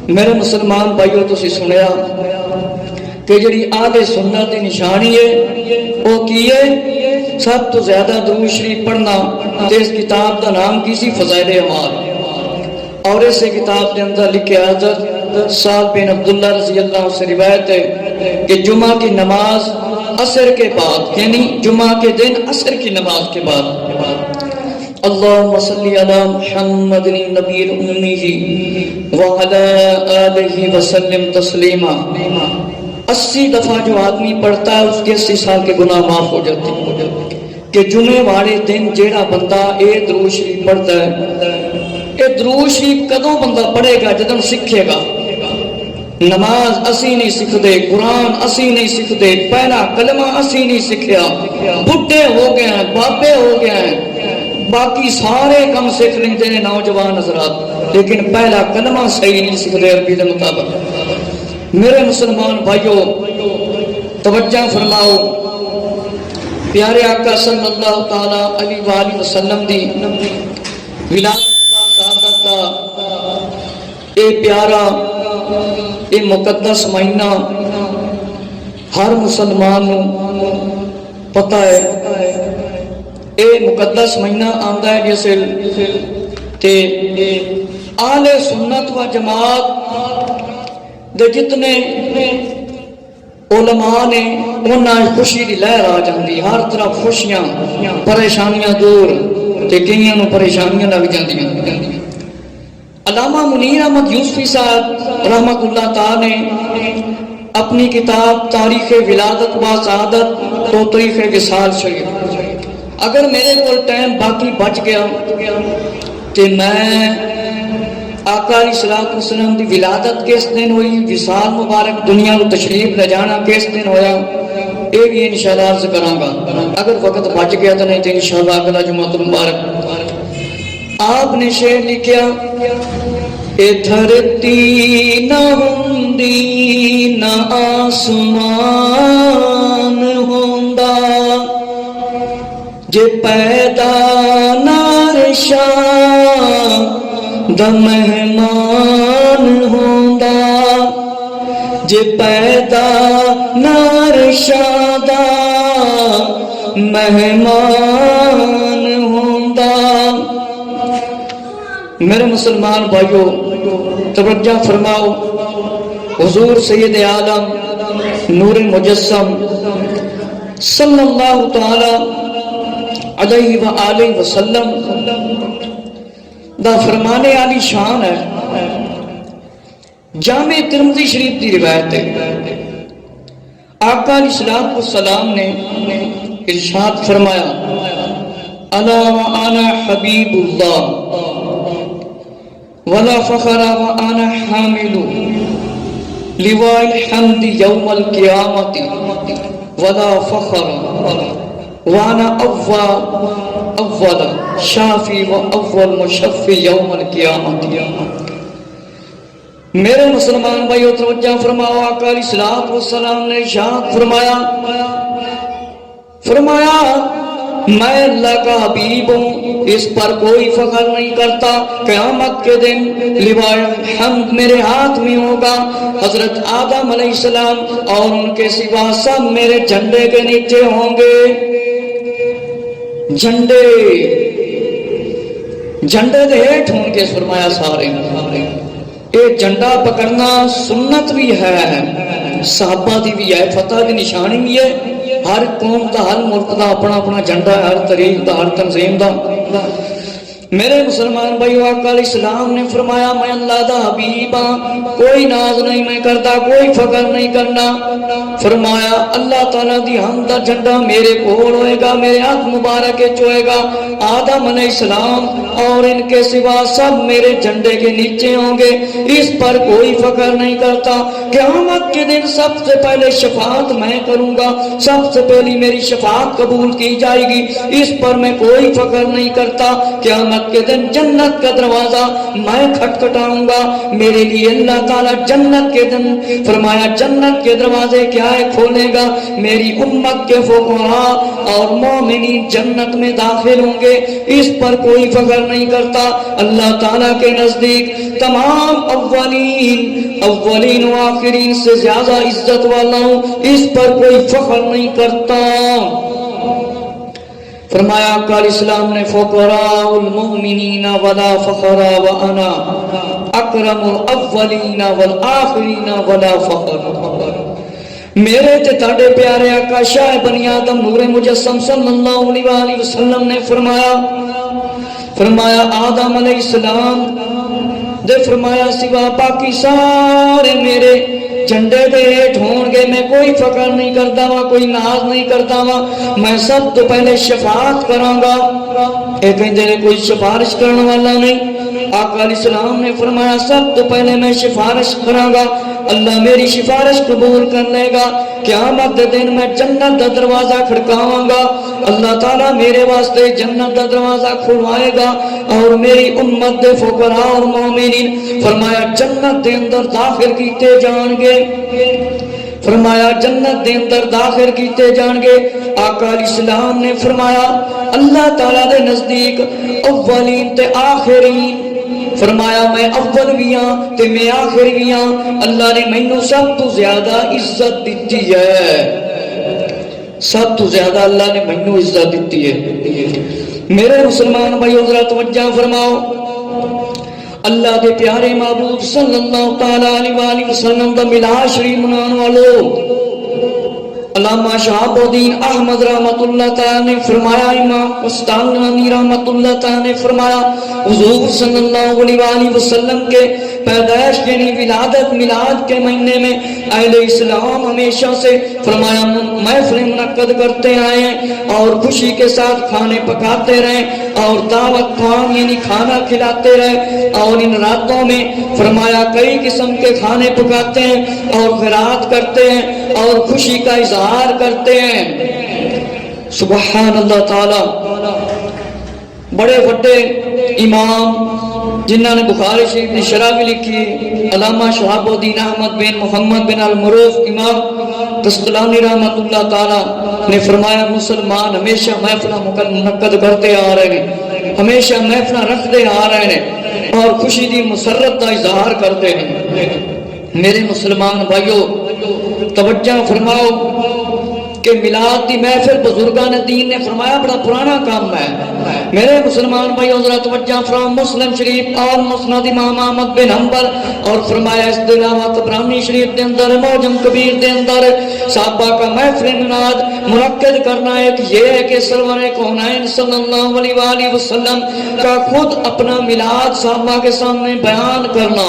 میرے مسلمان بھائیو تسی سنیا کہ جڑی آل سنت کی نشانی ہے وہ کی ہے؟ سب تو زیادہ درود شریف پڑھنا۔ تے اس کتاب کا نام کی سی فضائل اعمال، اور اس کتاب کے اندر لکھے حضرت سعد بن عبداللہ رضی اللہ عنہ سے روایت ہے کہ جمعہ کی نماز عصر کے بعد، یعنی جمعہ کے دن عصر کی نماز کے بعد، اللہم صلی علی محمد النبی الأمی وعلی آلہ وسلم تسلیما، 80 دفعہ جو آدمی پڑھتا ہے اس کے 80 سال کے گناہ معاف ہو جاتے ہیں۔ کہ جمعے والے دن جیڑا بندہ اے درود شریف پڑھتا ہے، اے درود شریف کدوں بندہ پڑھے گا؟ جدوں سکھے گا۔ نماز اسی نہیں سکھدے، قرآن اسی نہیں سکھدے، پہلا کلمہ اسی نہیں سکھیا، بڈھے ہو گئے ہیں، بابے ہو گئے ہیں، باقی سارے کم سکھ لیندے نے نوجوان حضرات، لیکن پہلا کلمہ صحیح نہیں سکھدے عربی دے مطابق۔ میرے مسلمان بھائیو توجہ فرماؤ، پیارے آقا صلی اللہ تعالی علیہ وآلہ وسلم دی ولادت کا اے پیارا اے مقدس مہینہ ہر مسلمان پتہ ہے۔ اے مقدس مہینہ آندا ہے جسے تے اہل سنت و جماعت دے جتنے علماء نے انہاں خوشی دی لہر آ جاندی، ہر طرف خوشیاں، پریشانیاں دور تے کئیاں نوں پریشانیاں لگ جاندیاں۔ علامہ منیر احمد یوسفی صاحب رحمۃ اللہ تعالی نے اپنی کتاب تاریخ ولادت و سعادت تو تاریخ وصال شریف، اگر میرے کو ٹائم باقی بچ گیا تو میں آقا علیہ الصلوۃ والسلام دی ولادت کس دن ہوئی، وصال مبارک دنیا کو تشریف لے جانا کس دن ہویا، یہ بھی انشاءاللہ عرض کراں گا، اگر وقت بچ گیا تو نہیں تو انشاءاللہ اگلا جمعہ مبارک۔ آپ نے شعر لکھیا، اے دھرتی نہ ہوندی نہ آسمان ہوندا، جے پیدا نہ رشا دا مہمان ہوندا، جے پیدا نہ رشا دا مہمان ہوندا۔ میرے مسلمان بھائیو توجہ فرماؤ، حضور سید عالم نور مجسم صلی اللہ تعالی علیہ وآلہ وسلم دا فرمانے علی شان ہے۔ جامع ترمذی شریف دی روایت ہے، آقا علیہ الصلوۃ والسلام نے ارشاد فرمایا، الا وانا حبیب اللہ ولا فخر وانا حامل لواء الحمد یوم القیامت ولا فخر وانا اول شافی و اول مشفی یوم القیامت۔ میرے مسلمان بھائیو توجہ فرماؤ، آقا علیہ الصلوۃ والسلام نے ارشاد فرمایا میں اللہ کا حبیب ہوں، اس پر کوئی فخر نہیں کرتا، قیامت کے دن لواء الحمد میرے ہاتھ میں ہوگا، حضرت آدم علیہ السلام اور ان کے سوا سب میرے جھنڈے کے نیچے ہوں گے۔ جھنڈے دے ہیٹھ ہوں گے، فرمایا سارے۔ ایک جھنڈا پکڑنا سنت بھی ہے، صحابہ دی بھی ہے، فتح دی نشانی بھی ہے۔ ہر قوم دا، ہر ملک دا اپنا اپنا جھنڈا ہے، ہر تاریخ دا، ہر تنظیم دا۔ میرے مسلمان بھائیو آقا علیہ السلام نے فرمایا میں اللہ دا حبیب ہاں، کوئی ناز نہیں میں کرتا، کوئی فخر نہیں کرنا۔ فرمایا اللہ تعالیٰ دی حمد دا جھنڈا میرے کول ہوئے گا، میرے ہاتھ مبارک وچ ہوئے گا، آدم علیہ السلام اور ان کے سوا سب میرے جھنڈے کے نیچے ہوں گے، اس پر کوئی فخر نہیں کرتا۔ قیامت کے دن سب سے پہلے شفاعت میں کروں گا، سب سے پہلی میری شفاعت قبول کی جائے گی، اس پر میں کوئی فخر نہیں کرتا۔ قیامت قیامت کے دن جنت کا دروازہ میں کھٹکھٹاؤں گا میرے لیے اللہ تعالیٰ جنت کے دن فرمایا جنت کے دروازے کیا ہے کھولے گا میری امت کے فقراء اور مومنین جنت میں داخل ہوں گے اس پر کوئی فخر نہیں کرتا اللہ تعالیٰ کے نزدیک تمام اولین و آخرین سے زیادہ عزت والا ہوں اس پر کوئی فخر نہیں کرتا فرمایا آقا علیہ السلام نے فقراء المؤمنین ولا فخر وانا اکرم الاولین والآخرین ولا فخر میرے تے تاڑے پیارے آقا شاہ بنی آدم نور مجسم صلی اللہ علیہ وآلہ وسلم نے فرمایا آدم علیہ السلام دے فرمایا سوا باقی سارے میرے جھنڈے دے ہیٹھ ہون گے میں کوئی فخر نہیں کرتا ہوا کوئی ناز نہیں کرتا ہوا میں سب تو پہلے شفاعت کراں گا ایک اندھے کوئی سفارش کرنے والا نہیں آقا علیہ السلام نے فرمایا سب تو پہلے میں سفارش کراں گا اللہ میری سفارش قبول کر لے گا قیامت دے دن میں جنت دا دروازہ کھڑکاواں گا اللہ تعالیٰ میرے واسطے جنت دا دروازہ کھلوائے گا اور میری امت دے فقراء اور مومنین فرمایا جنت دے اندر داخل کیتے جان گے فرمایا جنت دے اندر داخل کیتے جان گے آقا علیہ السلام نے فرمایا اللہ تعالیٰ دے نزدیک اولین تے آخرین فرمایا میں اول بھی ہاں تے میں آخر بھی ہاں اللہ نے مینوں سب تو زیادہ عزت دیتی ہے سب تو زیادہ اللہ نے مینوں عزت دیتی ہے میرے مسلمان بھائیو ذرا توجہ فرماؤ اللہ دے پیارے محبوب صلی اللہ تعالی علیہ وآلہ وسلم دا میلاد شریف منانے والو علامہ شہاب الدین احمد رحمت اللہ تعالی نے فرمایا امام قسطلانی رحمت اللہ تعالی نے فرمایا حضور صلی اللہ علیہ وآلہ وسلم کے پیدائش یعنی ولادت میلاد کے مہینے میں اہل اسلام ہمیشہ سے فرمایا محفل منعقد کرتے آئے ہیں اور خوشی کے ساتھ کھانے پکاتے رہے اور دعوت خوان یعنی کھانا کھلاتے رہے اور ان راتوں میں فرمایا کئی قسم کے کھانے پکاتے ہیں اور خیرات کرتے ہیں اور خوشی کا اظہار کرتے ہیں سبحان اللہ تعالی بڑے بڑے امام جنہوں نے بخاری شریف نے شرح بھی لکھی علامہ شہاب الدین احمد بن محمد بن المعروف امام قسطلانی رحمت اللہ تعالی نے فرمایا مسلمان ہمیشہ محفلہ منعقد کرتے آ رہے ہیں ہمیشہ محفلہ رکھتے آ رہے ہیں اور خوشی دی مسرت کا اظہار کرتے ہیں میرے مسلمان بھائیو توجہ فرماؤ کہ میلاد دی محفل بزرگان دین نے فرمایا بڑا پرانا کام ہے میرے مسلمان بھائیو ذرا توجہ فرماؤ مسلم شریف اور مسند امام احمد بن حنبل اور فرمایا اس کے علاوہ طبرانی شریف کے اندر معجم کبیر کے اندر صحابہ کا محفل میلاد منعقد کرنا ایک یہ ہے کہ سرور کونین صلی اللہ علیہ وآلہ وسلم کا خود اپنا میلاد صحابہ کے سامنے بیان کرنا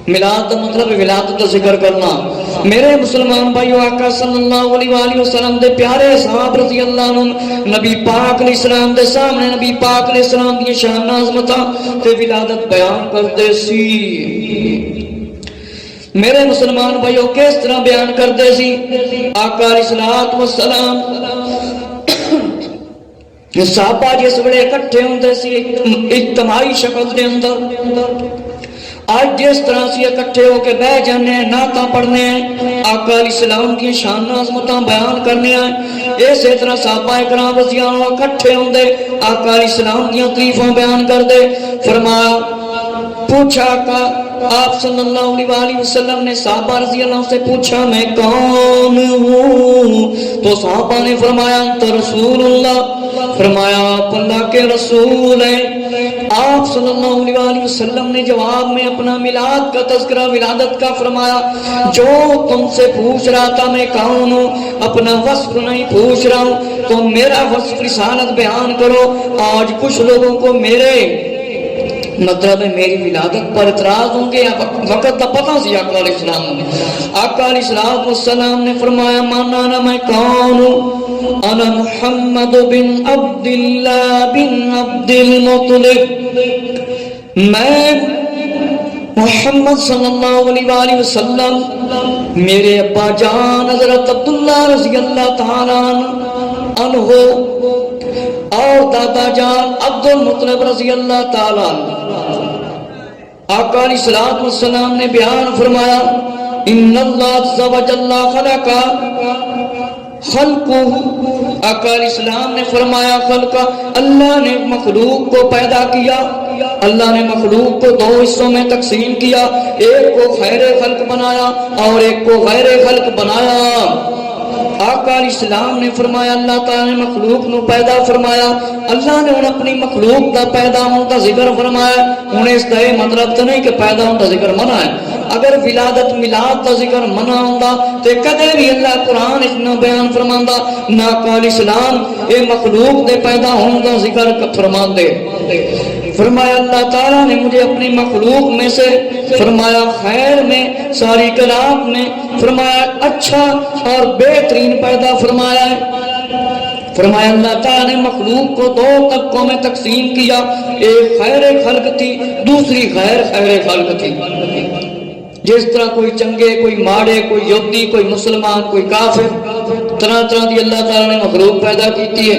میلاد کا مطلب ولادت کا ذکر کرنا میرے مسلمان بھائیو آقا صلی اللہ علیہ وآلہ وسلم دے پیارے صحاب رضی اللہ عنہ نبی پاک علیہ السلام دے سامنے نبی پاک علیہ السلام دی شان عظمتاں تے ولادت بیان کرتے سی میرے مسلمان بھائیو کس طرح بیان کرتے سی آقا علیہ السلام صحابہ جس بڑے اکٹھے ہوندے سی اجتماعی شکل دے اندر آج جس طرح سے اکٹھے ہو کے بہ جانے ہیں نعتاں پڑھنے ہیں آقا علیہ السلام کی شان عظمتاں بیان کرنے ہیں اسی طرح صحابہ کرام رضی اللہ عنہ اکٹھے ہوندے آقا علیہ السلام کی تعریفاں بیان کر دے فرمایا پوچھا آقا آپ صلی اللہ علیہ وآلہ وسلم نے صحابہ رضی اللہ عنہ سے پوچھا میں کون ہوں تو صحابہ نے فرمایا انت رسول اللہ فرمایا آپ اللہ کے رسول ہیں آپ صلی اللہ علیہ وآلہ وسلم نے جواب میں اپنا میلاد کا تذکرہ ولادت کا فرمایا جو تم سے پوچھ رہا تھا میں کون ہوں اپنا وصف نہیں پوچھ رہا ہوں تو میرا وصف رسالت بیان کرو آج کچھ لوگوں کو میرے مطلب میری ولادت پر اعتراض ہوں گے وقت کا پتہ سی آقا علیہ السلام نے آقا علیہ السلام نے فرمایا مانا میں کون ہوں انا محمد بن عبداللہ بن عبد المطلب میں محمد صلی اللہ علیہ وآلہ وسلم میرے ابا جان حضرت عبداللہ رضی اللہ تعالیٰ عنہ اور دادا جان عبد المطلب رضی اللہ تعالیٰ آقا علیہ الصلوۃ والسلام نے بیان فرمایا ان اللہ عز و جل خلق خلقہ، آقا علیہ السلام نے فرمایا خلق، اللہ نے مخلوق کو پیدا کیا، اللہ نے مخلوق کو دو حصوں میں تقسیم کیا، ایک کو خیر خلق بنایا اور ایک کو غیر خلق بنایا۔ آقا علیہ السلام نے فرمایا اللہ تعالی نے مخلوق نو پیدا فرمایا، اللہ نے اپنی مخلوق دا پیدا ہون دا ذکر فرمایا، انہیں اس دا مطلب تو نہیں کہ پیدا ہون دا ذکر منع ہے، اگر ولادت میلاد دا ذکر منع ہوندا تے کدے بھی اللہ قرآن اتنا بیان فرماندا نہ آقا علیہ السلام اے مخلوق دے پیدا ہون دا ذکر فرماندے۔ فرمایا اللہ تعالیٰ نے مجھے اپنی مخلوق میں سے فرمایا خیر میں ساری کائنات میں فرمایا اچھا اور بہترین پیدا فرمایا ہے۔ فرمایا اللہ تعالیٰ نے مخلوق کو دو طبقوں میں تقسیم کیا، ایک خیر خلق تھی دوسری غیر خیر خلق تھی۔ جس طرح کوئی چنگے کوئی ماڑے کوئی یہودی کوئی مسلمان کوئی کافر طرح طرح دی اللہ تعالیٰ نے مخلوق پیدا کیتی ہے۔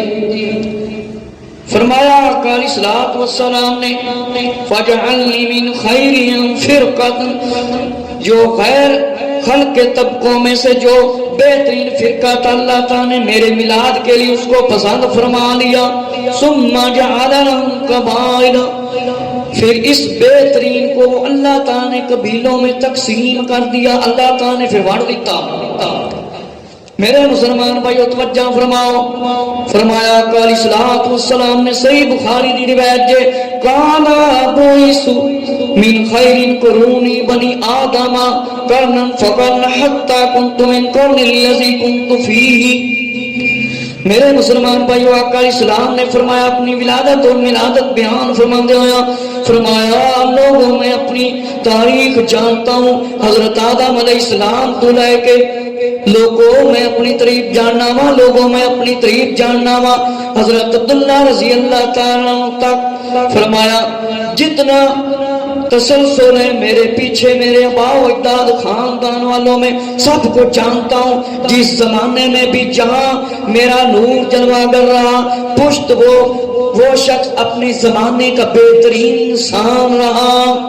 فرمایا آقا علیہ الصلوۃ والسلام نے فَجْعَلْنِي مِنْ خَيْرِهِمْ فِرْقَةً، جو غیر خلق کے طبقوں میں سے جو بہترین فرقہ تھا اللہ تعالیٰ نے میرے میلاد کے لیے اس کو پسند فرما لیا۔ ثُمَّ جَعَلَ لَهُمْ قَبَائِلَ، پھر اس بہترین کو اللہ تعالیٰ نے قبیلوں میں تقسیم کر دیا، اللہ تعالیٰ نے پھر وانٹ دیتا۔ میرے مسلمان بھائیو توجہ فرماؤ، فرمایا آقا علیہ الصلوۃ والسلام نے صحیح بخاری دی روایت جے قالا بوئس من خیر قرونی بنی آدم قرنا فقرنا حتی کنت من قرن الذی کنت فیہ۔ میرے مسلمان بھائیو آقا علیہ السلام نے فرمایا اپنی ولادت اور میلادت بیان فرماندے ہویا فرمایا لوگوں میں اپنی تاریخ جانتا ہوں، حضرت آدم علیہ السلام تو لے کے لوگوں میں اپنی تعریف جاننا وا، لوگوں میں اپنی تعریف جاننا وا، حضرت عبداللہ رضی اللہ تعالیٰ تک فرمایا جتنا تسلسل ہے میرے پیچھے میرے آبا و اجداد خاندان والوں میں سب کو جانتا ہوں، جس زمانے میں بھی جہاں میرا نور جلوہ کر رہا پشت وہ شخص اپنے زمانے کا بہترین انسان رہا۔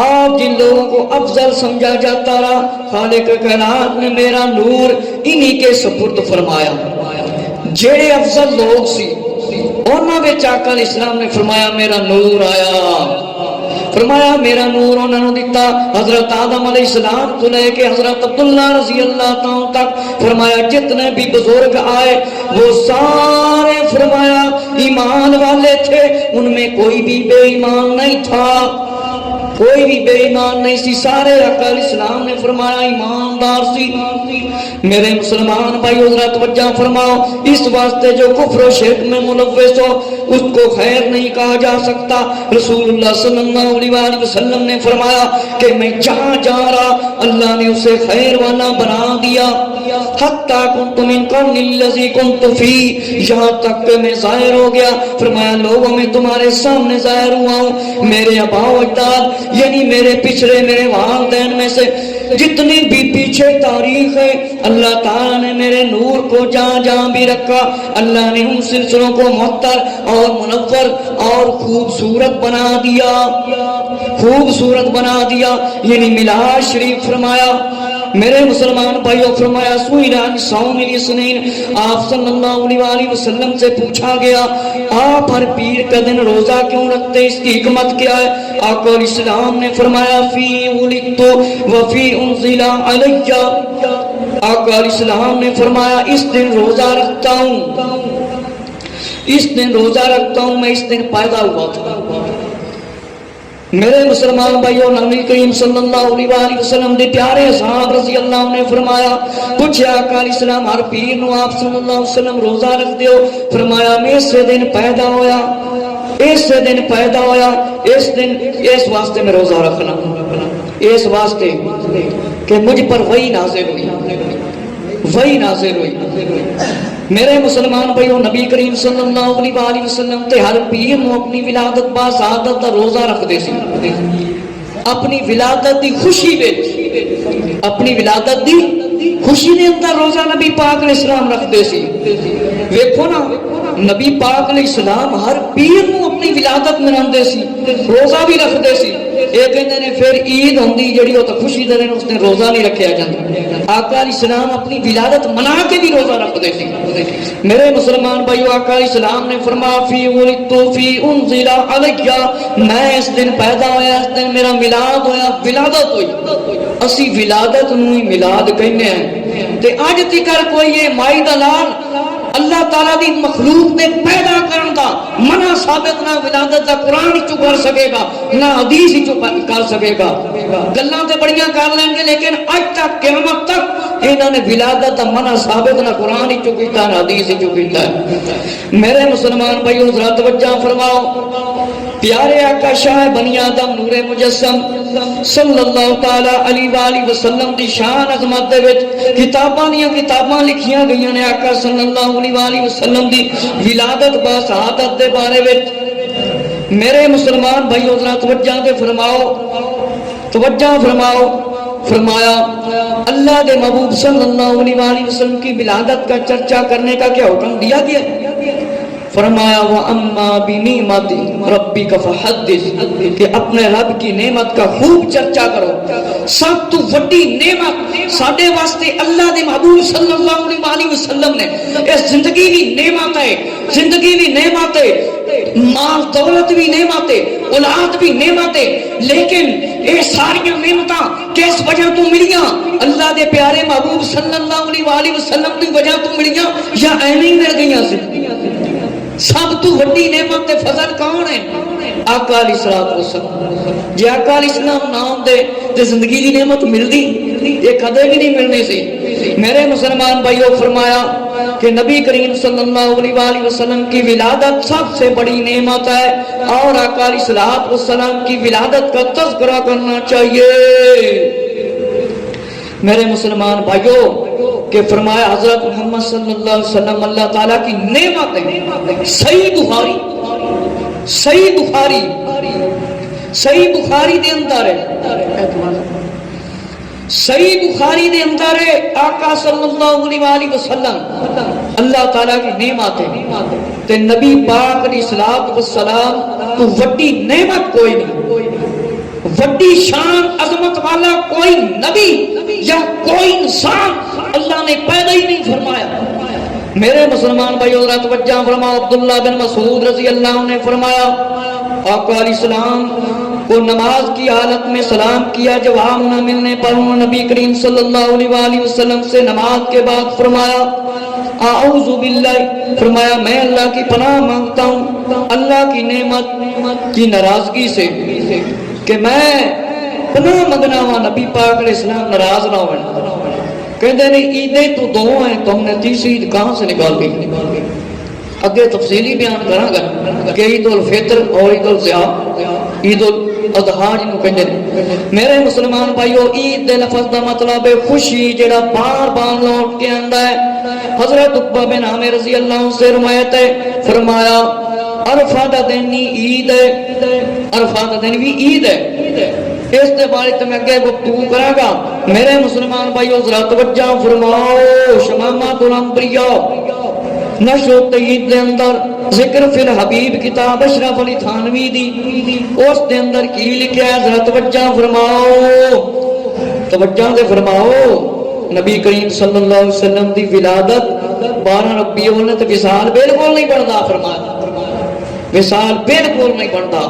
آپ جن لوگوں کو افضل سمجھا جاتا رہا خالق کائنات نے میرا نور انہی کے سپرد فرمایا۔ جڑے افضل لوگ سی انہاں وچ آقا علیہ السلام نے فرمایا میرا نور آیا، فرمایا میرا نور انہوں نے دیتا حضرت آدم علیہ السلام تو لے کے حضرت عبداللہ رضی اللہ تعالیٰ تک فرمایا جتنے بھی بزرگ آئے وہ سارے فرمایا ایمان والے تھے، ان میں کوئی بھی بے ایمان نہیں تھا، کوئی بھی بے ایمان نہیں سی، سارے آقا علیہ السلام نے فرمایا ایماندار سی۔ میرے مسلمان بھائی حضرت توجہ فرماؤ، اس واسطے جو کفر و شرک میں ملوث ہو اس کو خیر نہیں کہا جا سکتا۔ رسول اللہ صلی اللہ علیہ وسلم نے فرمایا کہ میں جہاں جا رہا اللہ نے اسے خیر والا بنا دیا، حتیٰ کنت من قرن الذی کنت فی، یہاں تک کہ میں ظاہر ہو گیا، فرمایا لوگوں میں تمہارے سامنے ظاہر ہوا ہوں، میرے آبا و اجداد یعنی میرے پچھلے میرے والدین میں سے جتنی بھی پیچھے تاریخ ہے اللہ تعالیٰ نے میرے نور کو جہاں جہاں بھی رکھا، اللہ نے ان سلسلوں کو معطر اور منور اور خوبصورت بنا دیا، خوبصورت بنا دیا، یعنی میلاد شریف فرمایا۔ میرے مسلمان بھائیوں فرمایا سئل عن صوم الاثنین، آپ صلی اللہ علیہ وسلم سے پوچھا گیا آپ ہر پیر کا دن روزہ کیوں رکھتے، اس کی حکمت کیا ہے؟ آقا علیہ السلام نے فرمایا فی ولدت وفی انزل علی، آقا علیہ السلام نے فرمایا اس دن روزہ رکھتا ہوں، اس دن روزہ رکھتا ہوں، میں اس دن پیدا ہوا تھا۔ میرے مسلمان بھائیوں نبی کریم صلی اللہ علیہ وسلم دے پیارے صحاب رضی اللہ عنہ نے فرمایا پوچھا آقا علیہ السلام ہر پیر نو آپ صلی اللہ علیہ وسلم روزہ رکھ دیو، فرمایا میں اس دن پیدا ہویا، اس دن پیدا ہویا، اس دن اس واسطے میں روزہ رکھنا، اس واسطے کہ مجھ پر وحی نازل ہوئی، وحی نازل ہوئی۔ میرے مسلمان بھائیوں نبی کریم صلی اللہ علیہ وسلم تے ہر پیر نو اپنی ولادت با سعادت دا روزہ رکھ دے سی، اپنی ولادت دی خوشی وچ، اپنی ولادت دی خوشی دے اندر روزہ نبی پاک علیہ السلام رکھ دے سی۔ ویکھو نا نبی پاک علیہ السلام ہر پیر نو اپنی ولادت مناندے سی، روزہ بھی رکھدے سی۔ یہ کہندے نے پھر عید ہوندی جڑی وہ تو خوشی دے دن اس نے روزہ نہیں رکھیا جاندا۔ آقا علیہ السلام اپنی ولادت منا کے بھی روزہ رکھدے سی۔ میرے مسلمان بھائیو، آقا علیہ السلام نے فرمایا فی ولدت فی انزل علیہ، میں اس دن پیدا ہویا، اس دن میرا میلاد ہویا، ولادت ہوئی۔ اسی ولادت نو ہی میلاد کہنے ہیں تے اج تکر کوئی یہ مائی دا لال اللہ تعالیٰ دی مخلوق نے پیدا کرن دا منع ثابت نہ ولادت دا قرآن چو کر سکے گا نہ حدیث چو کر سکے گا۔ گلاں تے بڑیاں کر لیں گے لیکن اج تک قیامت تک انہوں نے ولادت دا منع ثابت نہ قرآن چو کیتا نہ حدیث چو کیتا ہے۔ میرے مسلمان بھائیو ذرا توجہ فرماؤ، پیارے آقا شاہ بنی آدم نور مجسم صلی اللہ تعالی علیہ وآلہ وسلم دی شان عظمت دے وچ کتاباں دیاں کتاباں لکھیاں گئیاں نے آقا صلی اللہ علیہ وآلہ وسلم دی ولادت با شہادت دے بارے وچ۔ میرے مسلمان بھائیو ذرا توجہ دے فرماؤ، توجہ فرماؤ، فرمایا اللہ دے محبوب صلی اللہ علیہ وآلہ وسلم کی ولادت کا چرچا کرنے کا کیا حکم دیا گیا؟ فرمایا وَأَمَّا بِنِعْمَتِ رَبِّكَ فَحَدِّثْ، کہ اپنے رب کی نعمت کا خوب چرچا کرو۔ سب تو وڈی نعمت ساڈے واسطے اللہ دے محبوب صلی اللہ علیہ وسلم نے اس زندگی بھی نعمت ہے، زندگی بھی نعمت ہے، مال دولت بھی نعمت ہے، اولاد بھی نعمت ہے، لیکن یہ ساری نعمتاں کس وجہ تو ملیاں؟ اللہ دے پیارے محبوب صلی اللہ علیہ وسلم کی وجہ تو ملیاں یا ایویں ہی مل گئیاں سی؟ سب تو وڈی نعمت تے فضل کون ہے؟ آقا علیہ السلام۔ جے آقا علیہ السلام نام دے تے زندگی دی نعمت ملدی، یہ کدے بھی نہیں ملنی سی۔ میرے مسلمان بھائیو فرمایا کہ نبی کریم صلی اللہ علیہ وسلم کی ولادت سب سے بڑی نعمت ہے، اور آقا علیہ السلام کی ولادت کا تذکرہ کرنا چاہیے۔ میرے مسلمان بھائیو کہ فرمایا حضرت محمد صلی اللہ علیہ وسلم اللہ تعالیٰ کی نعمت ہے۔ صحیح بخاری، صحیح بخاری، صحیح بخاری دے اندر ہے، صحیح بخاری دے اندر ہے آقا صلی اللہ علیہ وسلم اللہ تعالیٰ کی نعمت ہے تے نبی پاک علیہ السلام تو وڈی نعمت کوئی نہیں، وڈی شان عظمت والا کوئی نبی یا کوئی انسان اللہ نے پیدا ہی نہیں فرمایا۔ میرے مسلمان بھائیو ذرا توجہ فرماؤ، عبداللہ بن مسعود رضی اللہ عنہ نے فرمایا آقا علیہ السلام کو نماز کی حالت میں سلام کیا، جواب نہ ملنے پر انہوں نے نبی کریم صلی اللہ علیہ وسلم سے نماز کے بعد فرمایا اعوذ باللہ، فرمایا میں اللہ کی پناہ مانگتا ہوں اللہ کی نعمت کی ناراضگی سے کہ میں پناہ منگنا ہوا نبی پاک علیہ السلام ناراض نہ ہوئے۔ کہتے ہیں عیدیں تو دو ہیں تو ہم نے تیسری عید کہاں سے نکال دی؟ اگے تفصیلی بیان کراں گا کہ عید الفطر اور عید الاضحیٰ، عید الاضحیٰ جنوں کہندے نے۔ میرے مسلمان بھائیو عید دے لفظ دا مطلب ہے خوشی جڑا بار بار لوٹ کے آندا ہے۔ حضرت عقبہ بن عامر رضی اللہ عنہ سے روایت ہے، فرمایا عرفہ دا دن عید ہے، عرفہ دا دن بھی عید ہے۔ اس دے بارے تے میں اگے گفتگو کراں گا۔ میرے مسلمان بھائیو ذرا توجہ فرماؤ، شمامات الانبیاء نشر تیید دے اندر ذکر فی الحبیب کتاب اشرف علی تھانوی دی، اس دے اندر کی لکھیا ہے ذرا توجہ فرماؤ، توجہ دے فرماؤ۔ نبی کریم صلی اللہ علیہ وسلم دی ولادت 12 ربیع الاول تے وصال بالکل نہیں بندا، فرمایا وصال بالکل نہیں بنتا۔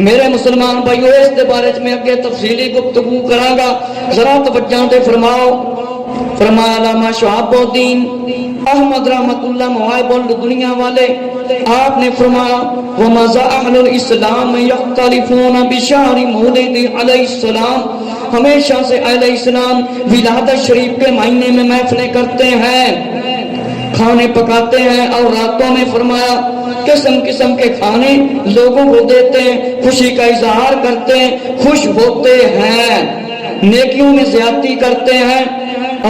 میرے مسلمان بھائیو اس دے بارے میں اگے تفصیلی گفتگو کراں گا، ذرا توجہ دے فرماؤ۔ فرمایا علامہ شہاب الدین احمد رحمت اللہ محب الدنیا والے آپ نے فرمایا وَمَزَا أَهْلُ الْإِسْلَامِ يَخْتَلِفُونَ بِشَهْرِ مَوْلِدِ علیہ السلام، ہمیشہ سے اہل اسلام ولادت شریف کے مہینے میں محفلیں کرتے ہیں، کھانے پکاتے ہیں، اور راتوں میں فرمایا قسم قسم کے کھانے لوگوں کو دیتے ہیں، خوشی کا اظہار کرتے ہیں، خوش ہوتے ہیں، نیکیوں میں زیادتی کرتے ہیں،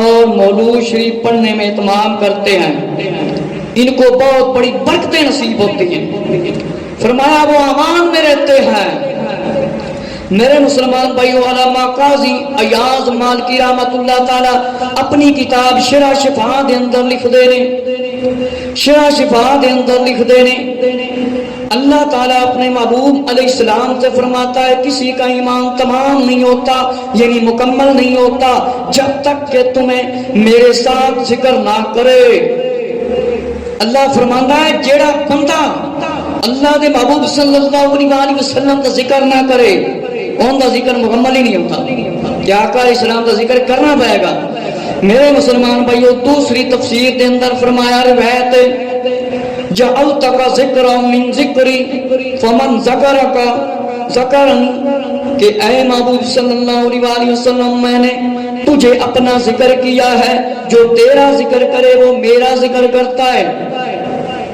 اور مولود شریف پڑھنے میں اہتمام کرتے ہیں، ان کو بہت بڑی برکتیں نصیب ہوتی ہیں۔ فرمایا وہ امان میں رہتے ہیں۔ میرے مسلمان بھائیو علامہ قاضی ایاز مالکی رحمت اللہ تعالی اپنی کتاب شرح شفا دے اندر لکھ دے رہے شرح شفا دے اندر لکھ دینے اللہ تعالیٰ اپنے محبوب علیہ السلام سے فرماتا ہے کسی کا ایمان تمام نہیں ہوتا یعنی مکمل نہیں ہوتا جب تک کہ تمہیں میرے ساتھ ذکر نہ کرے۔ اللہ فرماتا ہے جیڑا بندہ اللہ دے محبوب صلی اللہ علیہ وسلم کا ذکر نہ کرے ان کا ذکر مکمل ہی نہیں ہوتا۔ کیا آقا علیہ السلام کا ذکر کرنا پائے گا۔ میرے مسلمان بھائیو دوسری تفسیر دے اندر فرمایا روایت جعلتک ذکرا من ذکری فمن ذکرک ذکرنی کہ اے محبوب صلی اللہ علیہ وسلم میں نے تجھے اپنا ذکر کیا ہے جو تیرا ذکر کرے وہ میرا ذکر کرتا ہے۔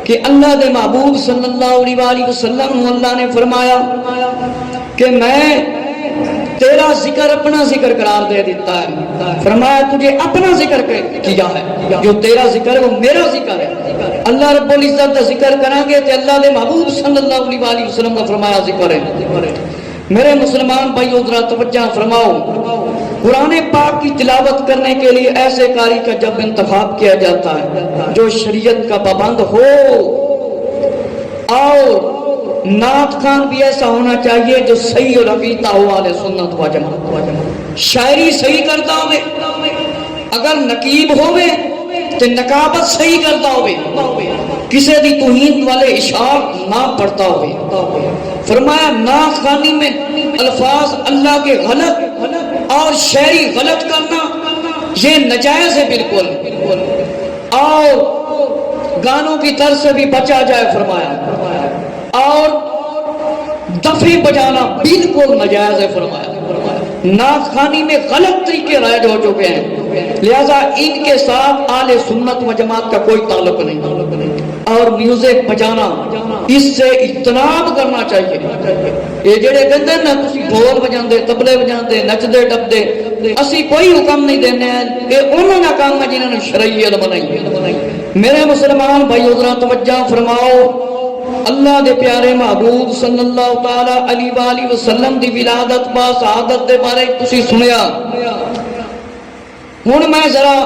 کہ اللہ دے محبوب صلی اللہ علیہ وسلم اللہ نے فرمایا کہ میں تیرا ذکر اپنا ذکر قرار دے دیتا ہے، فرمایا تجھے اپنا ذکر کیا ہے جو تیرا ذکر ہے وہ میرا ذکر ہے۔ اللہ رب العزت کا ذکر کریں گے تو اللہ دے محبوب صلی اللہ علیہ وسلم کا فرمایا ذکر ہے۔ میرے مسلمان بھائیو ذرا توجہ فرماؤ، قرآن پاک کی تلاوت کرنے کے لیے ایسے قاری کا جب انتخاب کیا جاتا ہے جو شریعت کا پابند ہو، اور نعت خان بھی ایسا ہونا چاہیے جو صحیح اور عقیدہ ہو اہل سنت و جماعت، شاعری صحیح کرتا ہوئے، اگر نقیب ہوئے تو نقابت صحیح کرتا ہوئے، کسی دی توہین والے اشعار نہ پڑھتا ہوئے۔ فرمایا نعت خوانی میں الفاظ اللہ کے غلط اور شعری غلط کرنا یہ نجائز ہے بالکل، اور گانوں کی طرز سے بھی بچا جائے فرمایا، اور دفے بجانا بالکل نجائز ہے فرمایا۔ نعت خوانی میں غلط طریقے رائج ہو چکے ہیں، لہذا ان کے ساتھ اہل سنت و جماعت کا کوئی تعلق نہیں، اور میوزک بجانا اس سے اجتناب کرنا چاہیے۔ یہ جڑے کہتے ہیں نا تسی ڈھول بجاندے طبلے بجاندے نچدے ٹپدے، اسی کوئی حکم نہیں دینے ہیں، یہ انہوں کا کام ہے جنہوں نے شرعیت بنائی۔ میرے مسلمان بھائی ذرا توجہ فرماؤ، اللہ دے پیارے محبوب صلی اللہ تعالی علیہ وآلہ وسلم دی ولادت با سعادت دے بارے تسی سنیا۔ ہن میں ذرا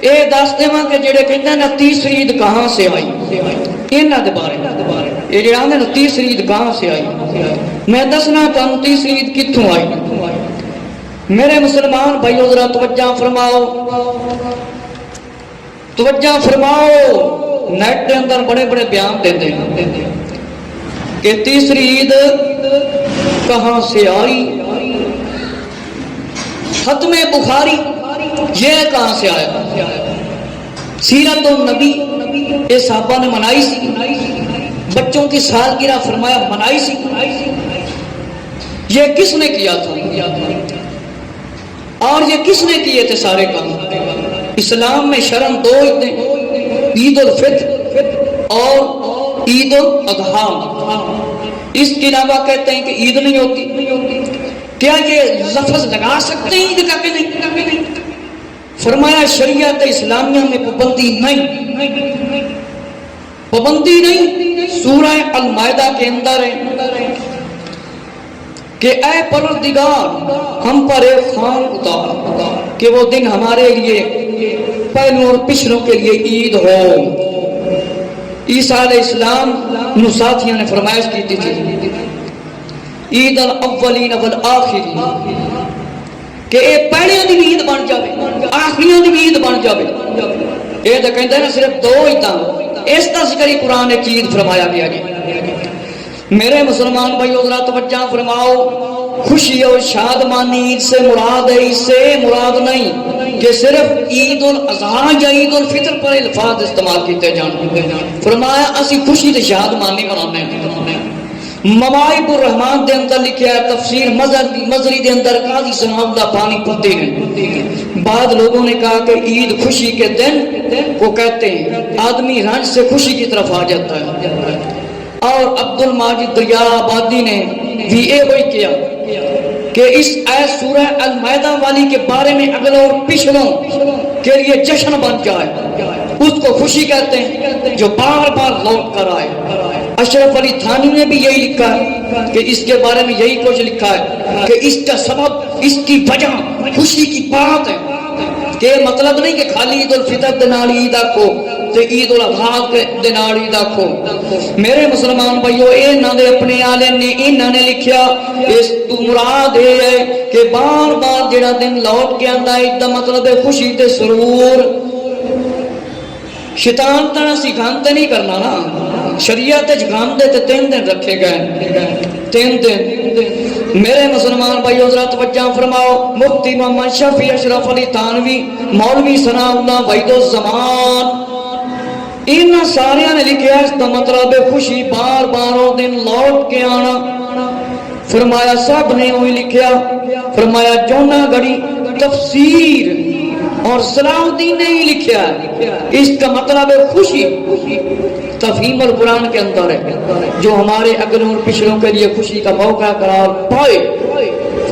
اے دس دیواں کہ جڑے کہندے ہیں نا تیسری عید کہاں سے آئی، انہاں دے بارے یہ جڑا آندے نا تیسری عید کہاں سے آئی، میں دسنا تانوں تیسری عید کتھوں آئی۔ میرے مسلمان بھائیو ذرا توجہ فرماؤ، توجہ فرماؤ، نیٹ کے اندر بڑے بڑے بیان دیتے ہیں کہ تیسری عید کہاں سے آئی، ختم بخاری یہ کہاں سے آیا، سیرت النبی یہ صحابہ نے منائی سی، بچوں کی سالگرہ فرمایا منائی سی، یہ کس نے کیا تھا اور یہ کس نے کیے تھے سارے کام۔ اسلام میں شرم دو عیدیں، عید الفطر اور عید الاضحیٰ، اس کے علاوہ کہتے ہیں کہ عید نہیں ہوتی، کیا یہ لفظ لگا سکتے ہیں عید کا کہ نہیں؟ فرمایا شریعت اسلامیہ میں پابندی نہیں، پابندی نہیں۔ سورہ المائدہ کے اندر ہے کہ اے پروردگار ہم پر ایک خوان اتار کہ وہ دن ہمارے لیے پہلوں اور پچھلوں کے لیے عید ہو۔ عیسیٰ علیہ السلام نو ساتھیوں نے فرمائش کی تھی عید الاولین والآخرین کہ اے پہلیاں دی عید بن جاوے آخریاں دی عید بن جاوے۔ یہ تو کہتے ہیں صرف دو عیداں، اس کا ذکر ہی قرآن نے عید فرمایا گیا جی۔ میرے مسلمان بھائیو ذرا توجہ فرماؤ، خوشی اور شادمانی عید سے مراد ہے، اس سے مراد نہیں کہ صرف عید الاضحیٰ یا عید الفطر پر الفاظ استعمال کیتے جان۔ فرمایا اسی خوشی تے شادمانی منانے ہیں۔ مواہب الرحمان دے اندر لکھیا ہے، تفسیر مظہری دے اندر قاضی ثناء اللہ پانی پتے ہیں۔ بعد لوگوں نے کہا کہ عید خوشی کے دن کو کہتے ہیں، آدمی رنج سے خوشی کی طرف آ جاتا ہے۔ اور عبد الماجد دریا آبادی نے بھی یہ ہوئی کیا کہ اس آیت سورہ المائدہ والی کے بارے میں اگلوں اور پچھلوں کے لیے جشن بن جائے، اس کو خوشی کہتے ہیں جو بار بار لوٹ کر آئے۔ اشرف علی تھانی نے بھی یہی لکھا ہے کہ اس کے بارے میں یہی کچھ لکھا ہے کہ اس کا سبب اس کی وجہ خوشی کی بات ہے، کہ مطلب نہیں کہ خالی عید الفطر دنال عید کو تے عید الاضحیٰ دے نال عید آکھو۔ میرے مسلمان بھائیو انہاں دے اپنے عالم نے انہاں نے لکھیا اس تو مراد ہے کہ بار بار جڑا دن لوٹ کے آندا ہے دا مطلب ہے خوشی تے سرور۔ شیطان تانا سی گھانتے نہیں کرنا نا، شریعت گھانتے تے 3 دن رکھے گئے، 3 دن۔ میرے مسلمان بھائی حضرات توجہ فرماؤ، مفتی محمد شفیع اشرف علی تھانوی، مولوی ثناء اللہ وحید الزمان، ان سارے نے لکھا اس کا مطلب ہے خوشی بار بار وہ دن لوٹ کے آنا۔ فرمایا سب نے وہی لکھیا، فرمایا جونا گڑی تفسیر اور صلاح الدین نے ہی لکھا ہے، اس کا مطلب ہے خوشی تفہیم القرآن کے اندر ہے جو ہمارے اگلوں اور پچھلوں کے لیے خوشی کا موقع قرار پائے۔